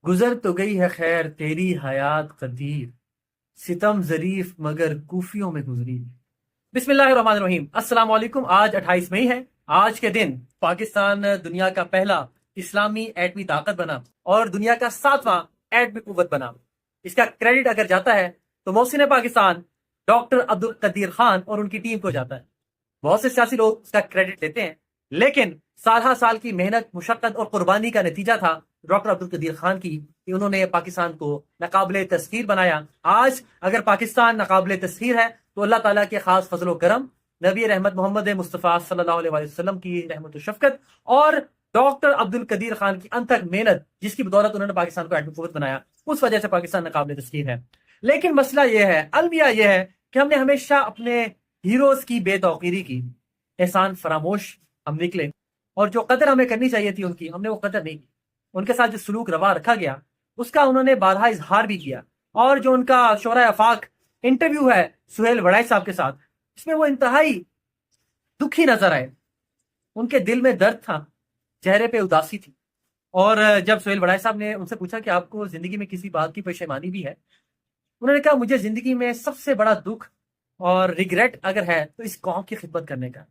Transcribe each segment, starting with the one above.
گزر تو گئی ہے خیر تیری حیات قدیر، ستم ظریف مگر کوفیوں میں گزری۔ بسم اللہ الرحمن الرحیم، السلام علیکم۔ آج 28 مئی ہے۔ آج کے دن پاکستان دنیا کا پہلا اسلامی ایٹمی طاقت بنا اور دنیا کا 7واں ایٹمی قوت بنا۔ اس کا کریڈٹ اگر جاتا ہے تو محسن پاکستان ڈاکٹر عبد القدیر خان اور ان کی ٹیم کو جاتا ہے۔ بہت سے سیاسی لوگ اس کا کریڈٹ لیتے ہیں، لیکن سالہ سال کی محنت، مشقت اور قربانی کا نتیجہ تھا ڈاکٹر عبد القدیر خان کی کہ انہوں نے پاکستان کو ناقابل تسخیر بنایا۔ آج اگر پاکستان ناقابل تسخیر ہے تو اللہ تعالیٰ کے خاص فضل و کرم، نبی رحمت محمد مصطفیٰ صلی اللہ علیہ وسلم کی رحمت و شفقت اور ڈاکٹر عبد القدیر خان کی انتھک محنت، جس کی بدولت انہوں نے پاکستان کو ایٹمی قوت بنایا، اس وجہ سے پاکستان ناقابل تسخیر ہے۔ لیکن مسئلہ یہ ہے، المیہ یہ ہے کہ ہم نے ہمیشہ اپنے ہیروز کی بے توقیری کی، احسان فراموش ہم نکلے، اور جو قدر ہمیں کرنی چاہیے تھی ان کی، ہم نے وہ قدر نہیں کی۔ ان کے ساتھ جو سلوک روا رکھا گیا اس کا انہوں نے بارہا اظہار بھی کیا، اور جو ان کا شورائے آفاق انٹرویو ہے سہیل وڑائی صاحب کے ساتھ، اس میں وہ انتہائی دکھی نظر آئے، ان کے دل میں درد تھا، چہرے پہ اداسی تھی۔ اور جب سہیل وڑائی صاحب نے ان سے پوچھا کہ آپ کو زندگی میں کسی بات کی پشیمانی بھی ہے، انہوں نے کہا مجھے زندگی میں سب سے بڑا دکھ اور ریگریٹ اگر ہے تو اس قوم کی خدمت کرنے کا۔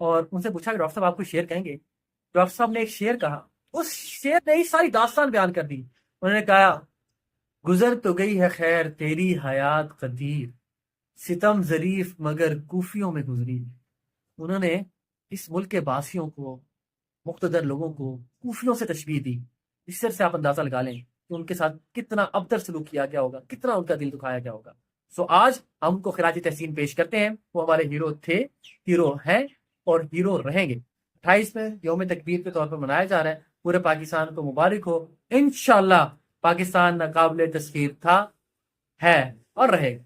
اور ان سے پوچھا کہ ڈاکٹر صاحب آپ کو شعر کہیں گے؟ ڈاکٹر صاحب نے ایک شعر کہا، اس شعر نے ہی ساری داستان بیان کر دی۔ انہوں نے کہا گزر تو گئی ہے خیر تیری حیات قدیر، ستم ظریف مگر کوفیوں میں گزری۔ انہوں نے اس ملک کے باسیوں کو، مقتدر لوگوں کو کوفیوں سے تشبیہ دی۔ اس سے آپ اندازہ لگا لیں کہ ان کے ساتھ کتنا ابتر سلوک کیا گیا ہوگا، کتنا ان کا دل دکھایا گیا ہوگا۔ سو آج ہم کو خراج تحسین پیش کرتے ہیں، وہ ہمارے ہیرو تھے، ہیرو ہیں اور ہیرو رہیں گے۔ 28 میں یوم تکبیر کے طور پر منایا جا رہا ہے۔ پورے پاکستان کو مبارک ہو۔ انشاءاللہ پاکستان ناقابل تسخیر تھا، ہے اور رہے گا۔